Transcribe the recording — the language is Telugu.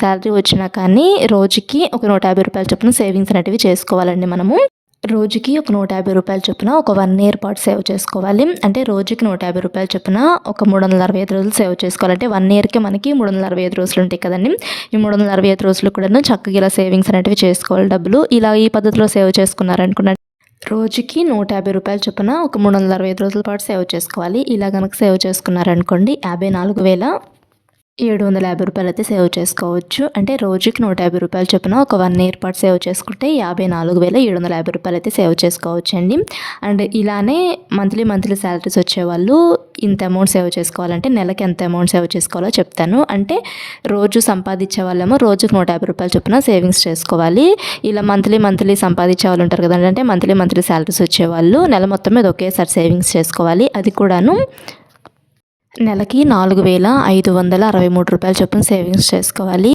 శాలరీ వచ్చినా కానీ రోజుకి ఒక రూ. 150 చొప్పున సేవింగ్స్ అనేటివి చేసుకోవాలండి మనము. రోజుకి ఒక రూ. 150 చొప్పున ఒక 1 ఇయర్ పాటు సేవ్ చేసుకోవాలి. అంటే రోజుకి రూ. 150 చొప్పున ఒక 365 రోజులు సేవ్ చేసుకోవాలంటే 1 ఇయర్‌కి మనకి 365 రోజులు ఉంటాయి కదండీ! ఈ 365 రోజులు కూడాను చక్కగా ఇలా సేవింగ్స్ అనేటివి చేసుకోవాలి డబ్బులు. ఇలా ఈ పద్ధతిలో సేవ్ చేసుకున్నారనుకున్న రోజుకి రూ. 150 చొప్పున ఒక 365 రోజుల పాటు సేవ్ చేసుకోవాలి. ఇలా గనక సేవ్ చేసుకున్నారనుకోండి 54,750 అయితే సేవ్ చేసుకోవచ్చు. అంటే రోజుకి రూ. 150 చొప్పున ఒక 1 ఇయర్ పాటు సేవ్ చేసుకుంటే 54,750 అయితే సేవ్ చేసుకోవచ్చండి. అండ్ ఇలానే మంత్లీ శాలరీస్ వచ్చేవాళ్ళు ఇంత అమౌంట్ సేవ్ చేసుకోవాలంటే నెలకి ఎంత అమౌంట్ సేవ్ చేసుకోవాలో చెప్తాను. అంటే రోజు సంపాదించే వాళ్ళేమో రోజుకి రూ. 150 చొప్పున సేవింగ్స్ చేసుకోవాలి. ఇలా మంత్లీ సంపాదించే వాళ్ళు ఉంటారు కదండి. అంటే మంత్లీ శాలరీస్ వచ్చేవాళ్ళు నెల మొత్తం మీద ఒకేసారి సేవింగ్స్ చేసుకోవాలి. అది కూడాను నెలకి రూ. 4,563 చొప్పున సేవింగ్స్ చేసుకోవాలి.